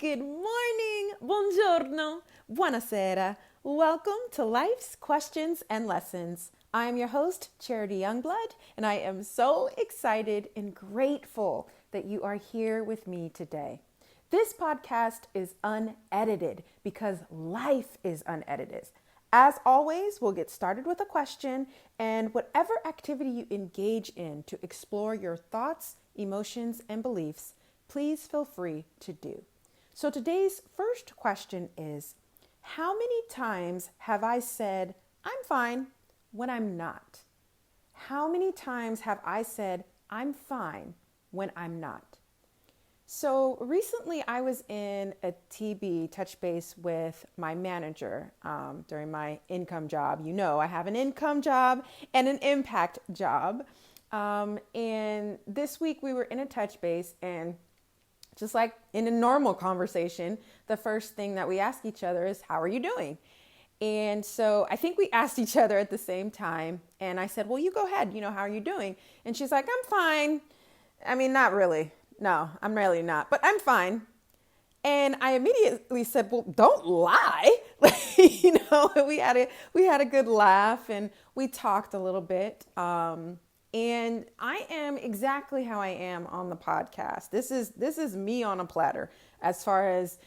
good morning, buongiorno, buonasera. Welcome to Life's Questions and Lessons. I am your host, Charity Youngblood, and I am so excited and grateful that you are here with me today. This podcast is unedited because life is unedited. As always, we'll get started with a question and whatever activity you engage in to explore your thoughts, emotions, and beliefs, please feel free to do. So today's first question is, how many times have I said, I'm fine, when I'm not? How many times have I said, I'm fine, when I'm not? So recently I was in a TB, touch base, with my manager during my income job. You know, I have an income job and an impact job. And this week we were in a touch base, and just like in a normal conversation, the first thing that we ask each other is, how are you doing? And so I think we asked each other at the same time. And I said, well, you go ahead. How are you doing? And she's like, I'm fine. I mean, not really. No, I'm really not, but I'm fine. And I immediately said, well, don't lie. We had a good laugh and we talked a little bit. And I am exactly how I am on the podcast. This is me on a platter as far as,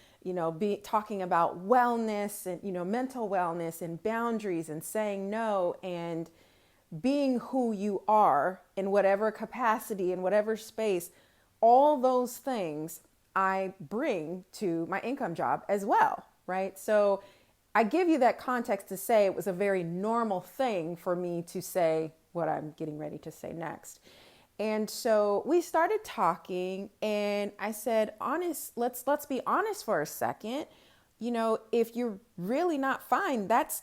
talking about wellness and, mental wellness and boundaries and saying no and being who you are in whatever capacity, in whatever space. All those things I bring to my income job as well, right? So I give you that context to say it was a very normal thing for me to say what I'm getting ready to say next. And so we started talking and I said, let's be honest for a second. If you're really not fine, that's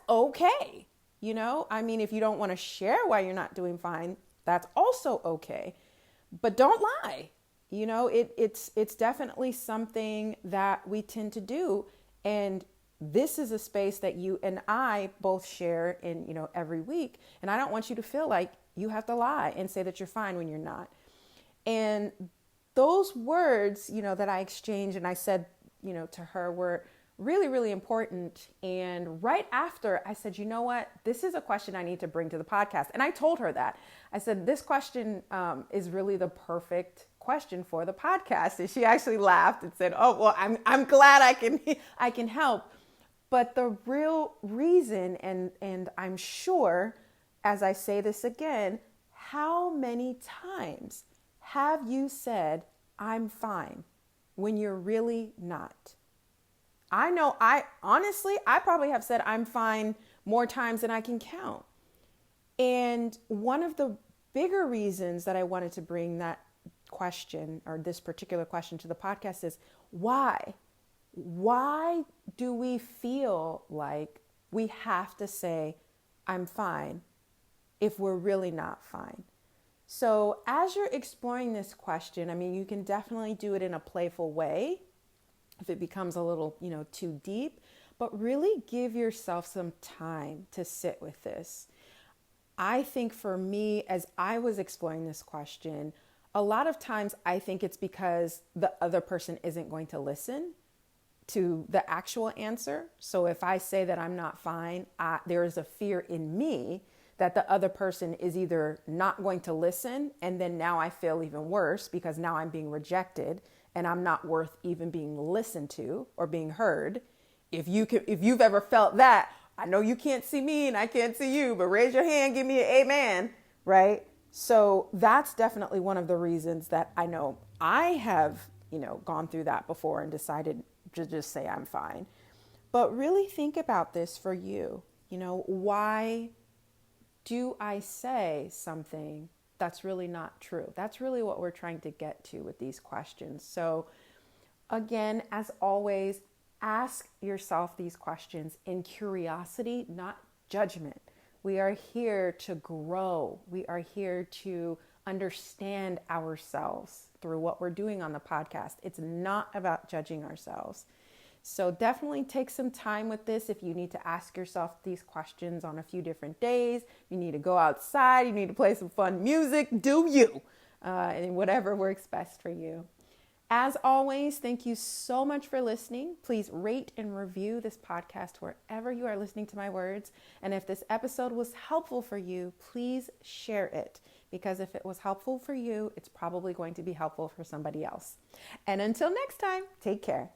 okay. If you don't want to share why you're not doing fine, that's also okay. But don't lie. It's definitely something that we tend to do. And this is a space that you and I both share in, every week. And I don't want you to feel like you have to lie and say that you're fine when you're not. And those words, that I exchanged and I said, to her were really, really important. And right after I said, you know what, this is a question I need to bring to the podcast. And I told her that. I said, this question is really the perfect question for the podcast. And she actually laughed and said, oh, well, I'm glad I can help. But the real reason, and I'm sure, as I say this again, how many times have you said, I'm fine, when you're really not? I know I probably have said I'm fine more times than I can count. And one of the bigger reasons that I wanted to bring that question or this particular question to the podcast is why? Why do we feel like we have to say I'm fine if we're really not fine? So as you're exploring this question, you can definitely do it in a playful way if it becomes a little, too deep, but really give yourself some time to sit with this. I think for me, as I was exploring this question, a lot of times I think it's because the other person isn't going to listen to the actual answer. So if I say that I'm not fine, there is a fear in me that the other person is either not going to listen, and then now I feel even worse because now I'm being rejected and I'm not worth even being listened to or being heard. If you've ever felt that, I know you can't see me and I can't see you, but raise your hand, give me an amen, right? So that's definitely one of the reasons that I know I have, gone through that before and decided to just say I'm fine. But really think about this for you. Why do I say something that's really not true? That's really what we're trying to get to with these questions. So again, as always, ask yourself these questions in curiosity, not judgment. We are here to grow. We are here to understand ourselves through what we're doing on the podcast. It's not about judging ourselves. So definitely take some time with this. If you need to ask yourself these questions on a few different days, you need to go outside, you need to play some fun music, do you, and whatever works best for you. As always, thank you so much for listening. Please rate and review this podcast wherever you are listening to my words. And if this episode was helpful for you, please share it, because if it was helpful for you, it's probably going to be helpful for somebody else. And until next time, take care.